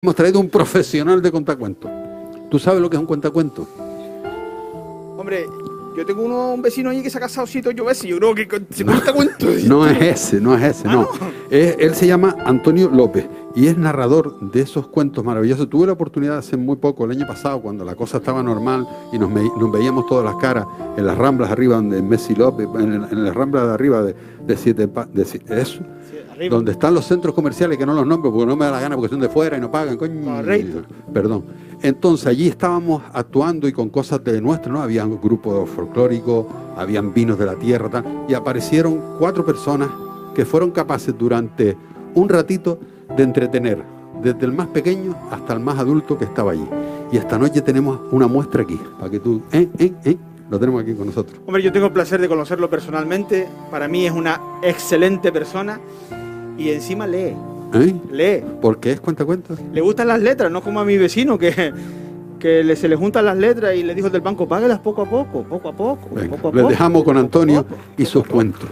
Hemos traído un profesional de contacuentos. ¿Tú sabes lo que es un cuentacuentos? Hombre, yo tengo un vecino allí que se ha casado 7 o 8 veces. Yo creo que se cuenta cuentos. No es ese, no. Él se llama Antonio López y es narrador de esos cuentos maravillosos. Tuve la oportunidad hace muy poco, el año pasado, cuando la cosa estaba normal y nos veíamos todas las caras en las ramblas arriba donde Messi López, en las ramblas de arriba de eso. Sí, donde están los centros comerciales, que no los nombro porque no me da la gana, porque son de fuera y no pagan, coño. Correcto. Perdón. Entonces allí estábamos actuando y con cosas de nuestro, ¿no? Habían grupos folclóricos, habían vinos de la tierra, tal, y aparecieron 4 personas que fueron capaces durante un ratito de entretener desde el más pequeño hasta el más adulto que estaba allí. Y esta noche tenemos una muestra aquí, para que tú... Lo tenemos aquí con nosotros. Hombre, yo tengo el placer de conocerlo personalmente. Para mí es una excelente persona y encima lee. Lee. ¿Por qué es cuentacuentos? Le gustan las letras, no como a mi vecino que se le juntan las letras y le dijo el del banco, páguelas poco a poco. Venga, les dejamos con Antonio y sus cuentos.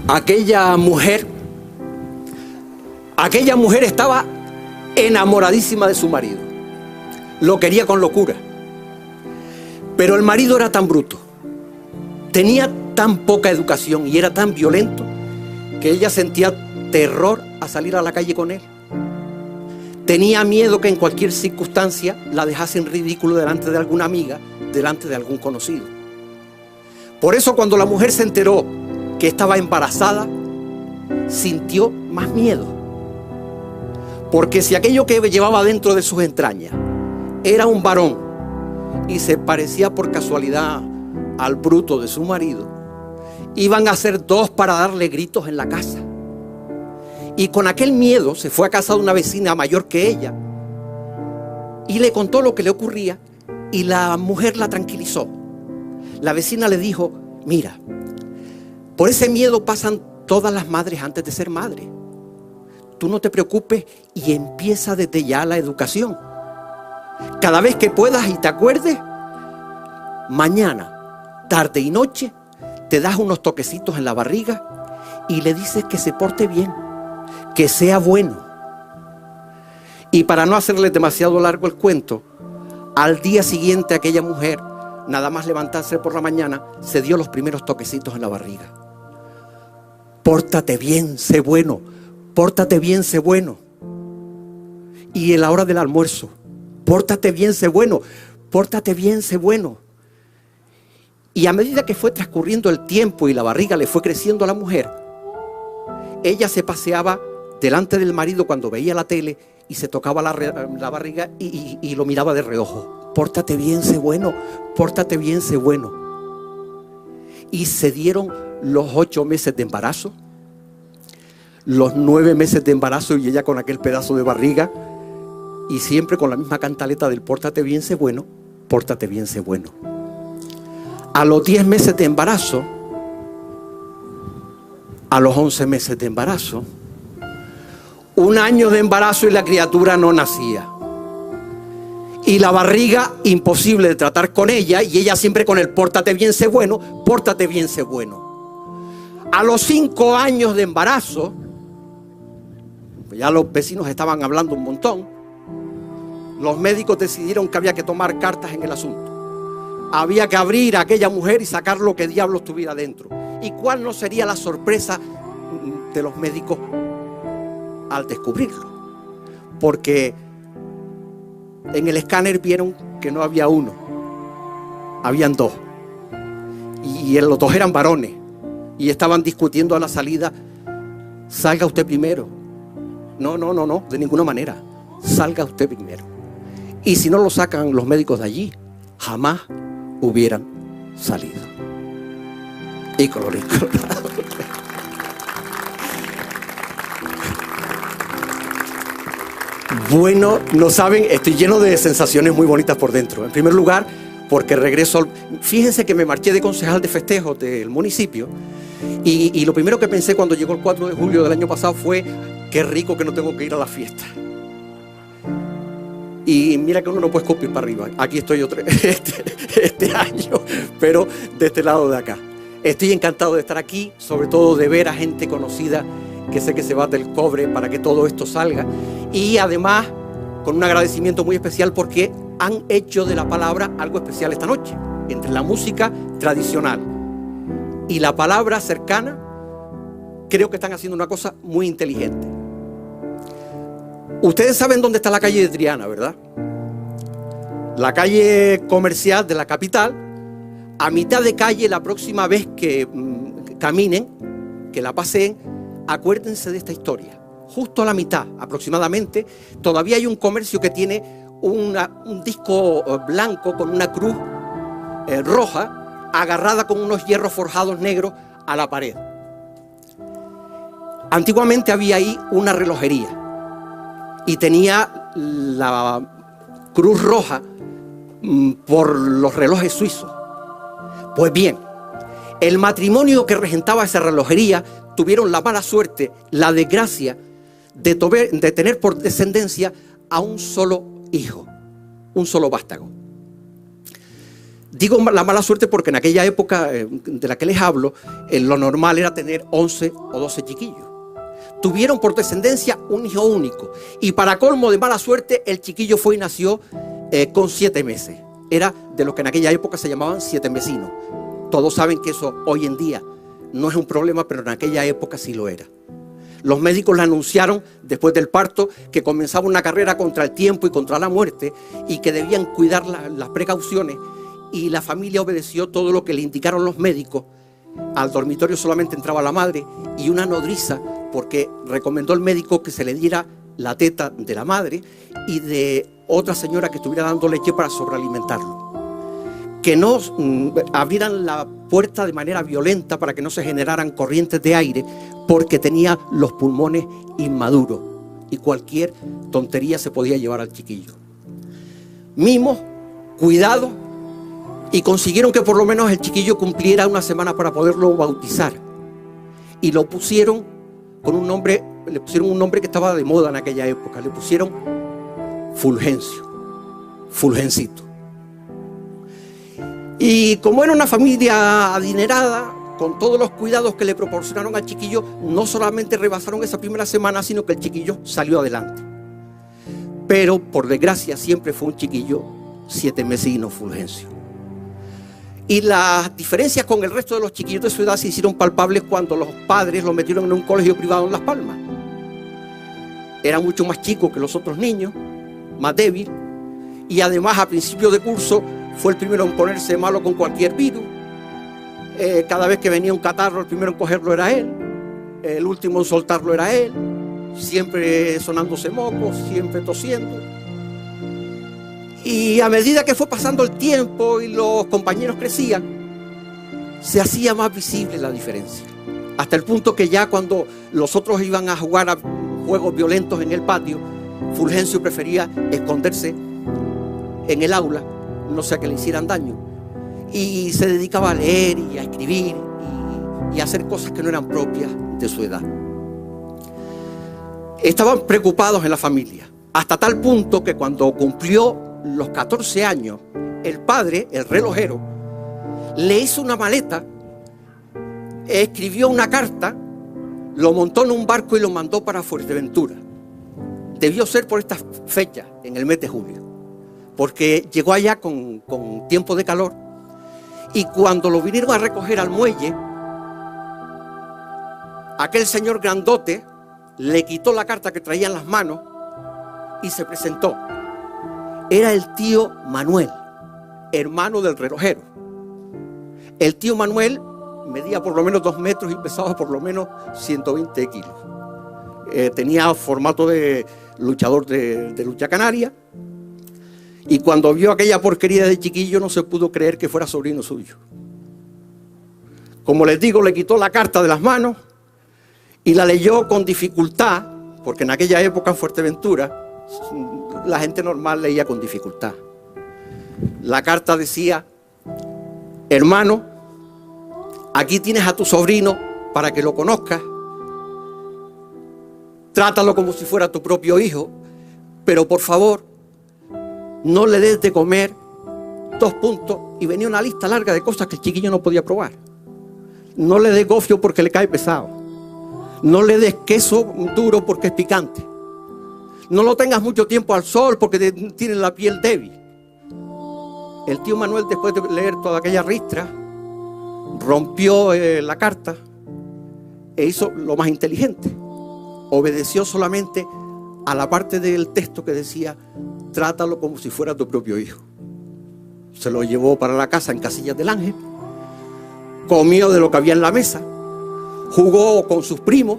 Aquella mujer estaba enamoradísima de su marido. Lo quería con locura. Pero el marido era tan bruto, tenía tan poca educación y era tan violento que ella sentía terror a salir a la calle con él. Tenía miedo que en cualquier circunstancia la dejasen ridículo delante de alguna amiga, delante de algún conocido. Por eso cuando la mujer se enteró que estaba embarazada, sintió más miedo. Porque si aquello que llevaba dentro de sus entrañas era un varón y se parecía por casualidad al bruto de su marido, iban a ser 2 para darle gritos en la casa. Y con aquel miedo se fue a casa de una vecina mayor que ella y le contó lo que le ocurría y la mujer la tranquilizó. La vecina le dijo, mira, por ese miedo pasan todas las madres antes de ser madre. Tú no te preocupes y empieza desde ya la educación. Cada vez que puedas y te acuerdes, mañana, tarde y noche, te das unos toquecitos en la barriga y le dices que se porte bien, que sea bueno. Y para no hacerle demasiado largo el cuento, al día siguiente aquella mujer, nada más levantarse por la mañana, se dio los primeros toquecitos en la barriga. Pórtate bien, sé bueno. Pórtate bien, sé bueno. Y en la hora del almuerzo, pórtate bien, sé bueno. Pórtate bien, sé bueno. Y a medida que fue transcurriendo el tiempo y la barriga le fue creciendo a la mujer, ella se paseaba delante del marido cuando veía la tele y se tocaba la barriga y lo miraba de reojo. Pórtate bien, sé bueno. Pórtate bien, sé bueno. Y se dieron los 8 meses de embarazo, los 9 meses de embarazo y ella con aquel pedazo de barriga y siempre con la misma cantaleta del pórtate bien, sé bueno, pórtate bien, sé bueno. A los 10 meses de embarazo, a los 11 meses de embarazo, 1 año de embarazo y la criatura no nacía. Y la barriga imposible de tratar con ella y ella siempre con el pórtate bien, sé bueno, pórtate bien, sé bueno. A los 5 años de embarazo, ya los vecinos estaban hablando un montón, los médicos decidieron que había que tomar cartas en el asunto. Había que abrir a aquella mujer y sacar lo que diablos tuviera dentro. ¿Y cuál no sería la sorpresa de los médicos al descubrirlo? Porque en el escáner vieron que no había 1, habían 2. Y los 2 eran varones. Y estaban discutiendo a la salida, salga usted primero. No, de ninguna manera. Salga usted primero. Y si no lo sacan los médicos de allí, jamás hubieran salido. Y colorín colorado. Bueno, no saben, estoy lleno de sensaciones muy bonitas por dentro. En primer lugar, porque regreso. Fíjense que me marché de concejal de festejos del municipio. Y lo primero que pensé cuando llegó el 4 de julio del año pasado fue: qué rico que no tengo que ir a la fiesta. Y mira que uno no puede escupir para arriba. Aquí estoy este año, pero de este lado de acá. Estoy encantado de estar aquí, sobre todo de ver a gente conocida que sé que se bate el cobre para que todo esto salga. Y además, con un agradecimiento muy especial porque han hecho de la palabra algo especial esta noche. Entre la música tradicional y la palabra cercana, creo que están haciendo una cosa muy inteligente. Ustedes saben dónde está la calle de Triana, ¿verdad? La calle comercial de la capital. A mitad de calle, la próxima vez que caminen, que la paseen, acuérdense de esta historia. Justo a la mitad, aproximadamente, todavía hay un comercio que tiene un disco blanco con una cruz roja agarrada con unos hierros forjados negros a la pared. Antiguamente había ahí una relojería y tenía la cruz roja por los relojes suizos. Pues bien, el matrimonio que regentaba esa relojería tuvieron la mala suerte, la desgracia de tener por descendencia a un solo hijo, un solo vástago. Digo la mala suerte porque en aquella época de la que les hablo, lo normal era tener 11 o 12 chiquillos. Tuvieron por descendencia un hijo único y para colmo de mala suerte el chiquillo fue y nació con 7 meses. Era de los que en aquella época se llamaban 7 mesinos. Todos saben que eso hoy en día no es un problema, pero en aquella época sí lo era. Los médicos le anunciaron después del parto que comenzaba una carrera contra el tiempo y contra la muerte y que debían cuidar las precauciones, y la familia obedeció todo lo que le indicaron los médicos. Al dormitorio solamente entraba la madre y una nodriza, porque recomendó el médico que se le diera la teta de la madre y de otra señora que estuviera dando leche para sobrealimentarlo. Que no abrieran la puerta de manera violenta para que no se generaran corrientes de aire, porque tenía los pulmones inmaduros y cualquier tontería se podía llevar al chiquillo. Mimos, cuidado, y consiguieron que por lo menos el chiquillo cumpliera una semana para poderlo bautizar. Y lo pusieron con un nombre, le pusieron un nombre que estaba de moda en aquella época, le pusieron Fulgencio, Fulgencito. Y como era una familia adinerada, con todos los cuidados que le proporcionaron al chiquillo, no solamente rebasaron esa primera semana, sino que el chiquillo salió adelante. Pero, por desgracia, siempre fue un chiquillo 7 mesino, Fulgencio. Y las diferencias con el resto de los chiquillos de su edad se hicieron palpables cuando los padres lo metieron en un colegio privado en Las Palmas. Era mucho más chico que los otros niños, más débil, y además a principio de curso fue el primero en ponerse malo con cualquier virus. Cada vez que venía un catarro, el primero en cogerlo era él, el último en soltarlo era él, siempre sonándose mocos, siempre tosiendo. Y a medida que fue pasando el tiempo y los compañeros crecían, se hacía más visible la diferencia. Hasta el punto que ya cuando los otros iban a jugar a juegos violentos en el patio, Fulgencio prefería esconderse en el aula, no sea que le hicieran daño, y se dedicaba a leer y a escribir y a hacer cosas que no eran propias de su edad. Estaban preocupados en la familia, hasta tal punto que cuando cumplió los 14 años, el padre, el relojero, le hizo una maleta, escribió una carta, lo montó en un barco y lo mandó para Fuerteventura. Debió ser por esta fecha, en el mes de julio, porque llegó allá con tiempo de calor, y cuando lo vinieron a recoger al muelle, aquel señor grandote le quitó la carta que traía en las manos y se presentó. Era el tío Manuel, hermano del relojero. El tío Manuel medía por lo menos 2 metros y pesaba por lo menos 120 kilos. Tenía formato de luchador de lucha canaria. Y cuando vio aquella porquería de chiquillo no se pudo creer que fuera sobrino suyo. Como les digo, le quitó la carta de las manos y la leyó con dificultad, porque en aquella época en Fuerteventura la gente normal leía con dificultad. La carta decía: hermano, aquí tienes a tu sobrino para que lo conozcas. Trátalo como si fuera tu propio hijo, pero por favor, no le des de comer 2 puntos. Y venía una lista larga de cosas que el chiquillo no podía probar. No le des gofio porque le cae pesado. No le des queso duro porque es picante. No lo tengas mucho tiempo al sol porque tiene la piel débil. El tío Manuel, después de leer toda aquella ristra, rompió la carta e hizo lo más inteligente. Obedeció solamente a la parte del texto que decía: trátalo como si fuera tu propio hijo. Se lo llevó para la casa en Casillas del Ángel, comió de lo que había en la mesa, jugó con sus primos,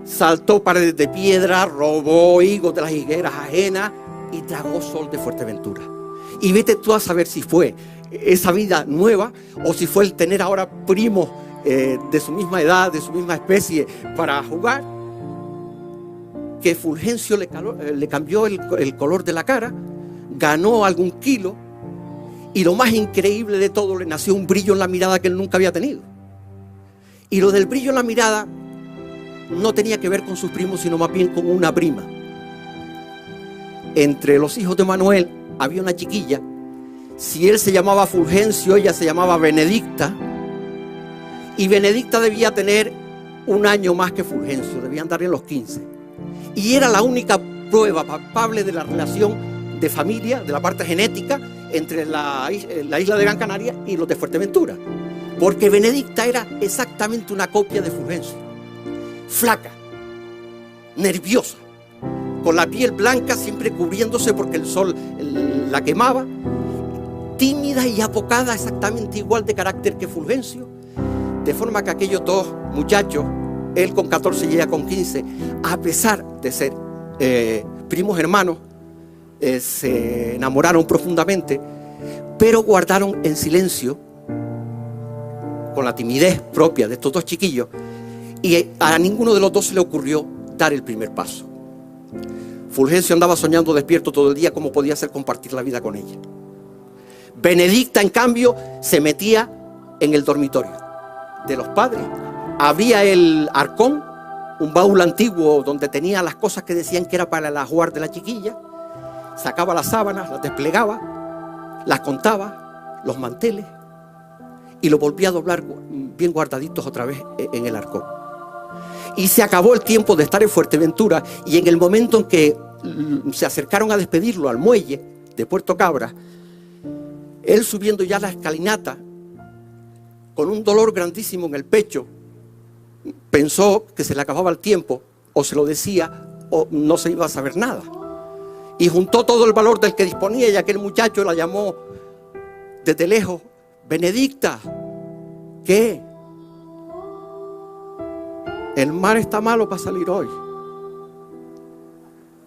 saltó paredes de piedra, robó higos de las higueras ajenas y tragó sol de Fuerteventura. Y vete tú a saber si fue esa vida nueva o si fue el tener ahora primos de su misma edad, de su misma especie para jugar, que Fulgencio le cambió el color de la cara, ganó algún kilo y lo más increíble de todo, le nació un brillo en la mirada que él nunca había tenido. Y lo del brillo en la mirada no tenía que ver con sus primos, sino más bien con una prima. Entre los hijos de Manuel había una chiquilla. Si él se llamaba Fulgencio, ella se llamaba Benedicta. Y Benedicta debía tener un año más que Fulgencio, debía andar en los 15. Y era la única prueba palpable de la relación de familia, de la parte genética, entre la isla de Gran Canaria y los de Fuerteventura. Porque Benedicta era exactamente una copia de Fulgencio. Flaca, nerviosa, con la piel blanca, siempre cubriéndose porque el sol la quemaba, tímida y apocada, exactamente igual de carácter que Fulgencio, de forma que aquellos dos muchachos, él con 14 y ella con 15, a pesar de ser primos hermanos, se enamoraron profundamente, pero guardaron en silencio, con la timidez propia de estos dos chiquillos, y a ninguno de los dos se le ocurrió dar el primer paso. Fulgencio andaba soñando despierto todo el día cómo podía ser compartir la vida con ella. Benedicta, en cambio, se metía en el dormitorio de los padres. Abría el arcón, un baúl antiguo donde tenía las cosas que decían que era para el ajuar de la chiquilla. Sacaba las sábanas, las desplegaba, las contaba, los manteles, y lo volvía a doblar bien guardaditos otra vez en el arcón. Y se acabó el tiempo de estar en Fuerteventura, y en el momento en que se acercaron a despedirlo al muelle de Puerto Cabra, él subiendo ya la escalinata con un dolor grandísimo en el pecho, pensó que se le acababa el tiempo, o se lo decía o no se iba a saber nada, y juntó todo el valor del que disponía, y aquel muchacho la llamó desde lejos: Benedicta, ¿qué? El mar está malo para salir hoy.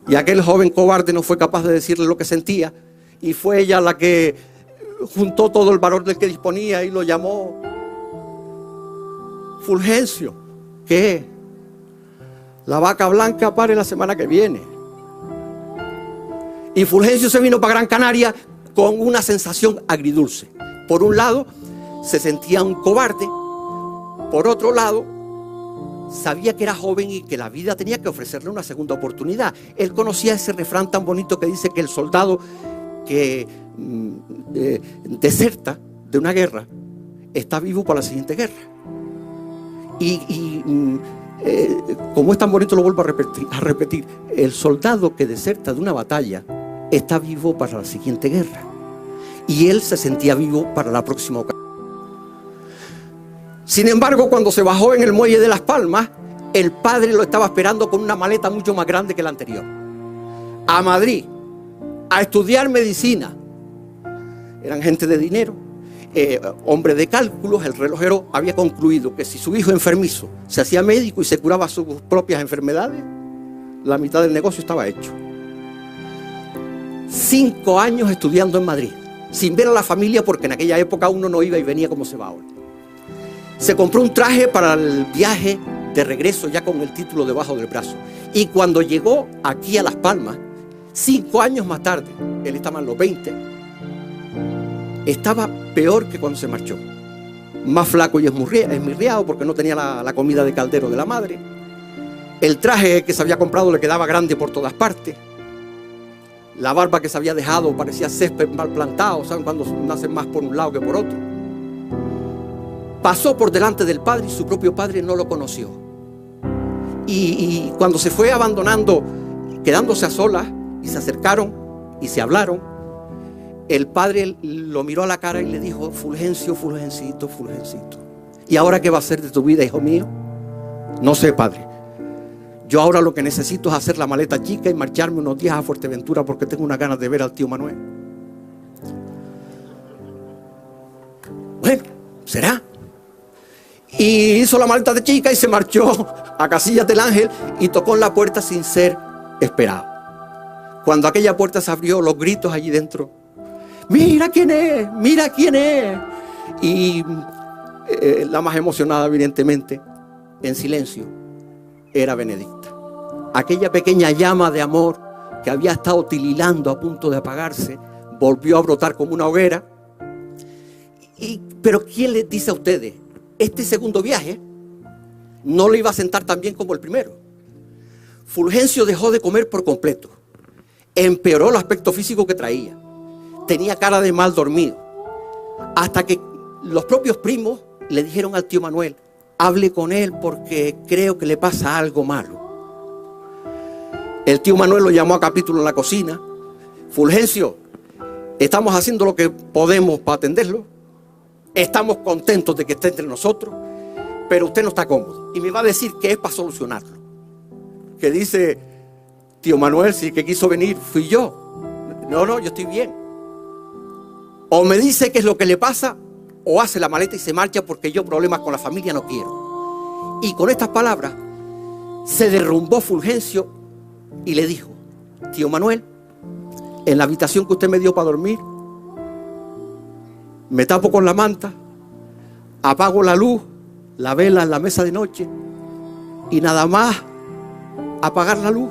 Y aquel joven cobarde no fue capaz de decirle lo que sentía, y fue ella la que juntó todo el valor del que disponía y lo llamó: Fulgencio, ¿qué? La vaca blanca pare la semana que viene. Y Fulgencio se vino para Gran Canaria con una sensación agridulce. Por un lado, se sentía un cobarde. Por otro lado, sabía que era joven y que la vida tenía que ofrecerle una segunda oportunidad. Él conocía ese refrán tan bonito que dice que el soldado que deserta de una guerra está vivo para la siguiente guerra. Como es tan bonito, lo vuelvo a repetir. El soldado que deserta de una batalla está vivo para la siguiente guerra. Y él se sentía vivo para la próxima ocasión. Sin embargo, cuando se bajó en el muelle de Las Palmas, el padre lo estaba esperando con una maleta mucho más grande que la anterior. A Madrid, a estudiar medicina. Eran gente de dinero, hombre de cálculos. El relojero había concluido que si su hijo enfermizo se hacía médico y se curaba sus propias enfermedades, la mitad del negocio estaba hecho. 5 años estudiando en Madrid, sin ver a la familia, porque en aquella época uno no iba y venía como se va ahora. Se compró un traje para el viaje de regreso, ya con el título debajo del brazo. Y cuando llegó aquí a Las Palmas, 5 años más tarde, él estaba en los 20, estaba peor que cuando se marchó. Más flaco y esmirriado porque no tenía la comida de caldero de la madre. El traje que se había comprado le quedaba grande por todas partes. La barba que se había dejado parecía césped mal plantado. ¿Saben cuando nacen más por un lado que por otro? pasó por delante del padre y su propio padre no lo conoció. Y cuando se fue abandonando, quedándose a solas, y se acercaron y se hablaron, el padre lo miró a la cara y le dijo: Fulgencio, Fulgencito, Fulgencito, ¿y ahora qué va a hacer de tu vida, hijo mío? No sé, padre. Yo ahora lo que necesito es hacer la maleta chica y marcharme unos días a Fuerteventura porque tengo unas ganas de ver al tío Manuel. Bueno, será. Y hizo la maleta de chica y se marchó a Casillas del Ángel y tocó en la puerta sin ser esperado. Cuando aquella puerta se abrió, los gritos allí dentro: ¡mira quién es! ¡Mira quién es! Y la más emocionada, evidentemente, en silencio, era Benedicta. Aquella pequeña llama de amor que había estado titilando a punto de apagarse, volvió a brotar como una hoguera. Pero ¿quién les dice a ustedes? Este segundo viaje no le iba a sentar tan bien como el primero. Fulgencio dejó de comer por completo. Empeoró el aspecto físico que traía. Tenía cara de mal dormido. Hasta que los propios primos le dijeron al tío Manuel: hable con él porque creo que le pasa algo malo. El tío Manuel lo llamó a capítulo en la cocina. Fulgencio, estamos haciendo lo que podemos para atenderlo. Estamos contentos de que esté entre nosotros, pero usted no está cómodo. Y me va a decir qué es para solucionarlo. Que dice: tío Manuel, sí que quiso venir, fui yo. No, yo estoy bien. O me dice qué es lo que le pasa, o hace la maleta y se marcha porque yo problemas con la familia no quiero. Y con estas palabras se derrumbó Fulgencio y le dijo: tío Manuel, en la habitación que usted me dio para dormir, me tapo con la manta, apago la luz, la vela en la mesa de noche, y nada más apagar la luz,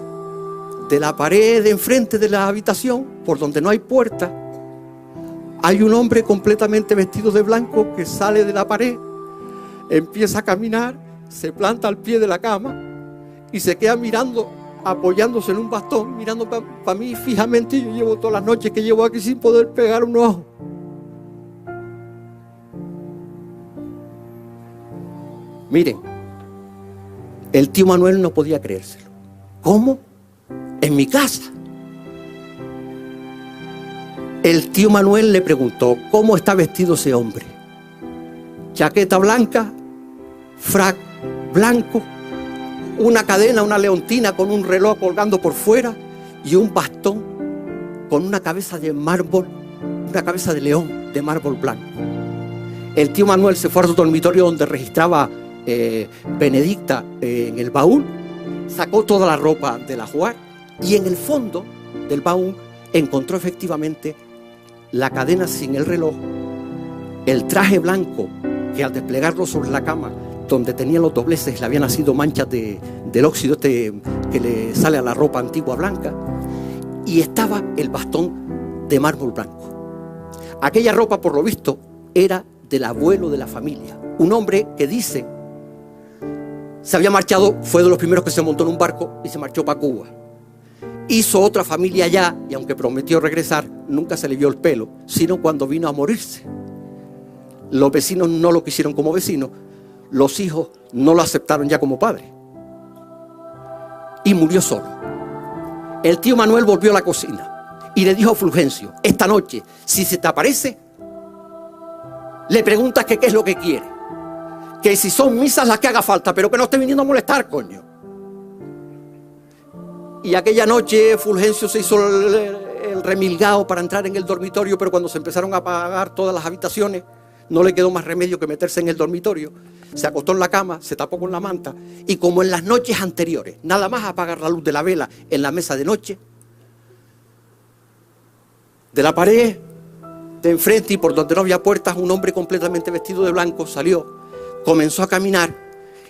de la pared de enfrente de la habitación, por donde no hay puerta, hay un hombre completamente vestido de blanco que sale de la pared, empieza a caminar, se planta al pie de la cama y se queda mirando, apoyándose en un bastón, mirando para mí fijamente. Yo llevo todas las noches que llevo aquí sin poder pegar un ojo. Miren, el tío Manuel no podía creérselo. ¿Cómo? En mi casa. El tío Manuel le preguntó: ¿cómo está vestido ese hombre? Chaqueta blanca, frac blanco, una cadena, una leontina con un reloj colgando por fuera y un bastón con una cabeza de mármol, una cabeza de león de mármol blanco. El tío Manuel se fue a su dormitorio donde registraba Benedicta en el baúl, sacó toda la ropa del ajuar y en el fondo del baúl encontró efectivamente la cadena sin el reloj, el traje blanco que al desplegarlo sobre la cama donde tenía los dobleces le habían nacido manchas del óxido que le sale a la ropa antigua blanca, y estaba el bastón de mármol blanco. Aquella ropa, por lo visto, era del abuelo de la familia, un hombre que dice se había marchado, fue de los primeros que se montó en un barco y se marchó para Cuba. Hizo otra familia allá y aunque prometió regresar, nunca se le vio el pelo, sino cuando vino a morirse. Los vecinos no lo quisieron como vecino, los hijos no lo aceptaron ya como padre. Y murió solo. El tío Manuel volvió a la cocina y le dijo a Fulgencio: esta noche, si se te aparece, le preguntas que qué es lo que quiere. Que si son misas las que haga falta, pero que no esté viniendo a molestar, coño. Y aquella noche Fulgencio se hizo el remilgado para entrar en el dormitorio, pero cuando se empezaron a apagar todas las habitaciones, no le quedó más remedio que meterse en el dormitorio. Se acostó en la cama, se tapó con la manta, y como en las noches anteriores, nada más apagar la luz de la vela en la mesa de noche, de la pared de enfrente y por donde no había puertas, un hombre completamente vestido de blanco salió, comenzó a caminar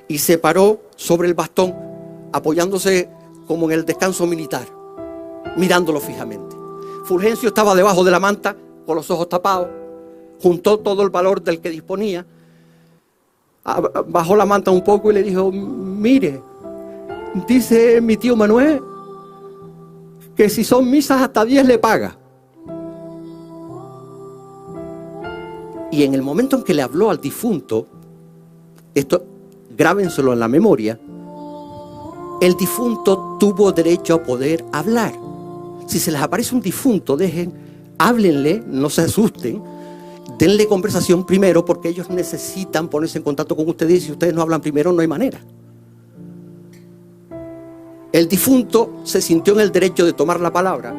y se paró sobre el bastón, apoyándose como en el descanso militar, mirándolo fijamente. Fulgencio estaba debajo de la manta, con los ojos tapados, juntó todo el valor del que disponía, bajó la manta un poco y le dijo: mire, dice mi tío Manuel que si son misas hasta 10 le paga. Y en el momento en que le habló al difunto, esto grábenselo en la memoria, el difunto tuvo derecho a poder hablar. Si se les aparece un difunto, háblenle, no se asusten, denle conversación primero, porque ellos necesitan ponerse en contacto con ustedes, y si ustedes no hablan primero no hay manera. El difunto se sintió en el derecho de tomar la palabra,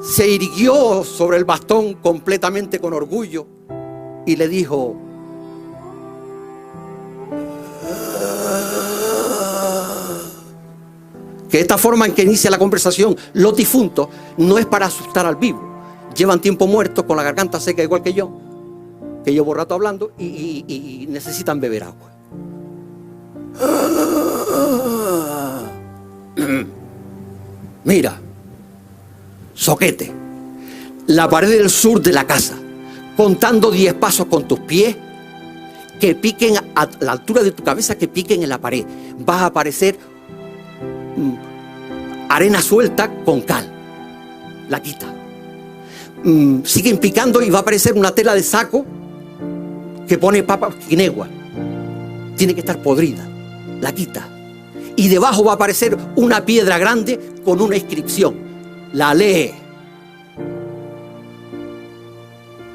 se irguió sobre el bastón completamente con orgullo y le dijo: que esta forma en que inicia la conversación los difuntos no es para asustar al vivo. Llevan tiempo muertos con la garganta seca igual que yo llevo rato hablando y necesitan beber agua. Mira, zoquete, la pared del sur de la casa, contando 10 pasos con tus pies, que piquen a la altura de tu cabeza, que piquen en la pared. Va a aparecer arena suelta con cal. La quita. Siguen picando y va a aparecer una tela de saco que pone papa quinegua. Tiene que estar podrida. La quita. Y debajo va a aparecer una piedra grande con una inscripción. La lee.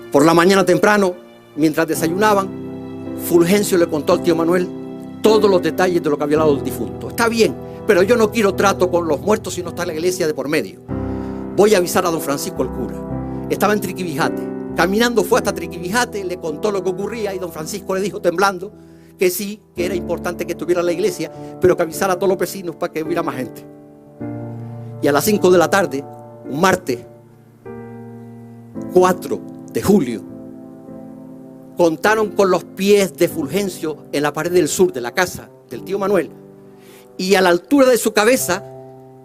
Por la mañana temprano, mientras desayunaban, Fulgencio le contó al tío Manuel todos los detalles de lo que había hablado del difunto. Está bien, pero yo no quiero trato con los muertos si no está la iglesia de por medio. Voy a avisar a don Francisco el cura. Estaba en Triquibijate. Caminando fue hasta Triquibijate, le contó lo que ocurría y don Francisco le dijo temblando que sí, que era importante que estuviera en la iglesia, pero que avisara a todos los vecinos para que hubiera más gente. Y a las 5 de la tarde, un martes 4 de julio, contaron con los pies de Fulgencio en la pared del sur de la casa del tío Manuel, y a la altura de su cabeza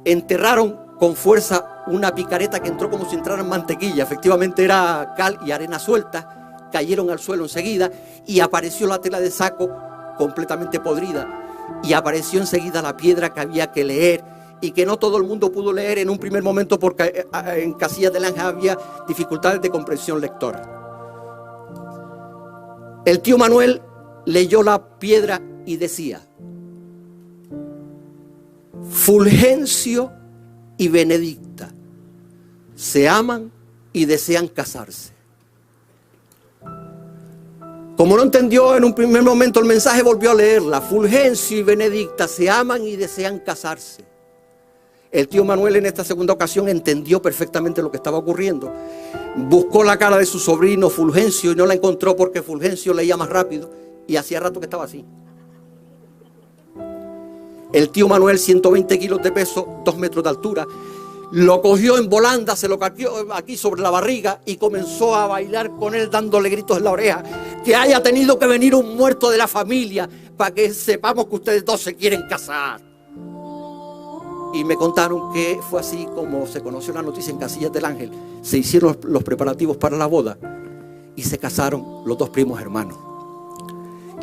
enterraron con fuerza una picareta que entró como si entrara en mantequilla. Efectivamente era cal y arena suelta. Cayeron al suelo enseguida y apareció la tela de saco completamente podrida, y apareció enseguida la piedra que había que leer y que no todo el mundo pudo leer en un primer momento porque en Casillas del Ángel había dificultades de comprensión lectora. El tío Manuel leyó la piedra y decía: Fulgencio y Benedicta se aman y desean casarse. Como no entendió en un primer momento el mensaje, volvió a leerla. Fulgencio y Benedicta se aman y desean casarse. El tío Manuel en esta segunda ocasión entendió perfectamente lo que estaba ocurriendo. Buscó la cara de su sobrino Fulgencio y no la encontró porque Fulgencio leía más rápido y hacía rato que estaba así. El tío Manuel, 120 kilos de peso, 2 metros de altura, lo cogió en volanda, se lo caqueó aquí sobre la barriga y comenzó a bailar con él dándole gritos en la oreja. Que haya tenido que venir un muerto de la familia para que sepamos que ustedes dos se quieren casar. Y me contaron que fue así como se conoció la noticia en Casillas del Ángel. Se hicieron los preparativos para la boda y se casaron los 2 primos hermanos.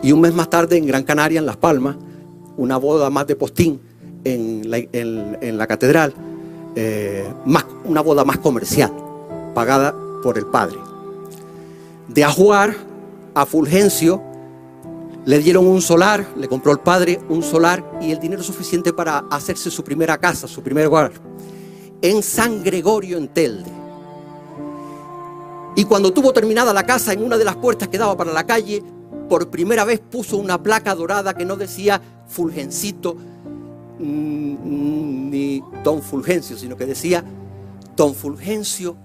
Y un mes más tarde en Gran Canaria, en Las Palmas, una boda más de postín en la catedral, una boda más comercial, pagada por el padre. De Ajuar a Fulgencio le dieron un solar, le compró el padre un solar y el dinero suficiente para hacerse su primera casa, su primer hogar, en San Gregorio, en Telde. Y cuando tuvo terminada la casa, en una de las puertas que daba para la calle, por primera vez puso una placa dorada que no decía Fulgencito ni Don Fulgencio, sino que decía Don Fulgencio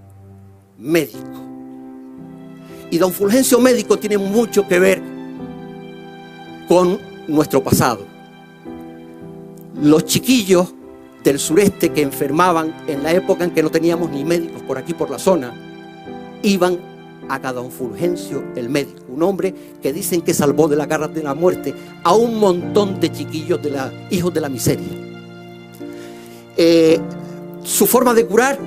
Médico. Y Don Fulgencio Médico tiene mucho que ver con nuestro pasado. Los chiquillos del sureste que enfermaban en la época en que no teníamos ni médicos por aquí por la zona, iban a don Fulgencio el médico, un hombre que dicen que salvó de la garra de la muerte a un montón de chiquillos, hijos de la miseria. Su forma de curar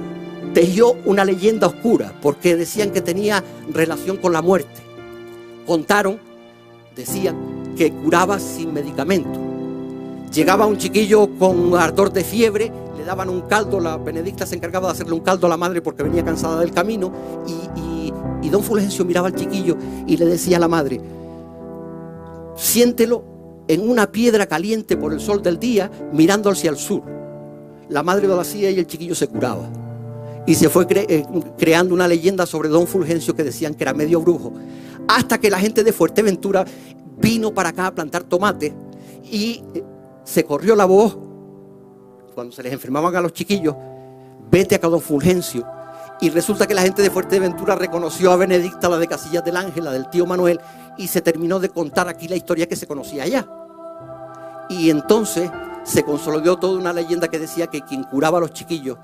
tejió una leyenda oscura, porque decían que tenía relación con la muerte. Contaron, decían, que curaba sin medicamento. Llegaba un chiquillo con ardor de fiebre, le daban un caldo, la Benedicta se encargaba de hacerle un caldo a la madre porque venía cansada del camino, y don Fulgencio miraba al chiquillo y le decía a la madre: siéntelo en una piedra caliente por el sol del día, mirando hacia el sur. La madre lo hacía y el chiquillo se curaba. Y se fue creando una leyenda sobre don Fulgencio que decían que era medio brujo, hasta que la gente de Fuerteventura vino para acá a plantar tomate y se corrió la voz, cuando se les enfermaban a los chiquillos, vete acá don Fulgencio. Y resulta que la gente de Fuerteventura reconoció a Benedicta, la de Casillas del Ángel, la del tío Manuel, y se terminó de contar aquí la historia que se conocía allá. Y entonces se consolidó toda una leyenda que decía que quien curaba a los chiquillos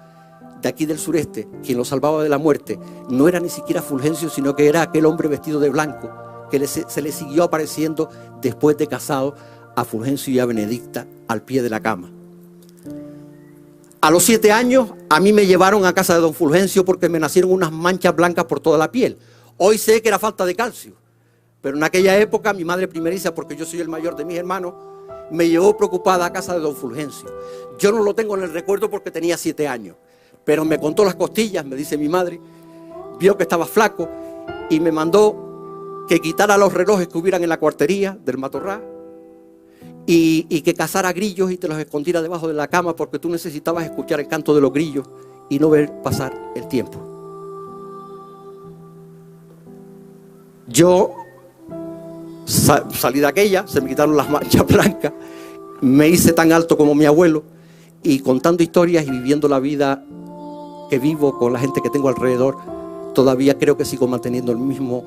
de aquí del sureste, quien los salvaba de la muerte, no era ni siquiera Fulgencio, sino que era aquel hombre vestido de blanco que se le siguió apareciendo después de casado a Fulgencio y a Benedicta al pie de la cama. A los 7 años a mí me llevaron a casa de don Fulgencio porque me nacieron unas manchas blancas por toda la piel. Hoy sé que era falta de calcio, pero en aquella época mi madre primeriza, porque yo soy el mayor de mis hermanos, me llevó preocupada a casa de don Fulgencio. Yo no lo tengo en el recuerdo porque tenía 7 años, pero me contó las costillas, me dice mi madre, vio que estaba flaco y me mandó que quitara los relojes que hubieran en la cuartería del matorral y que cazara grillos y te los escondiera debajo de la cama, porque tú necesitabas escuchar el canto de los grillos y no ver pasar el tiempo. Yo salí de aquella, se me quitaron las manchas blancas, me hice tan alto como mi abuelo, y contando historias y viviendo la vida que vivo con la gente que tengo alrededor, todavía creo que sigo manteniendo el mismo.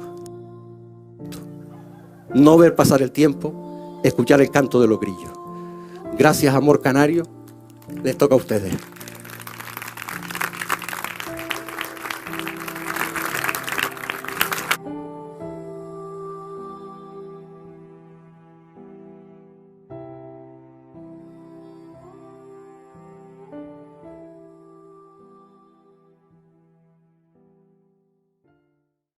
No ver pasar el tiempo, escuchar el canto de los grillos. Gracias, amor canario, les toca a ustedes.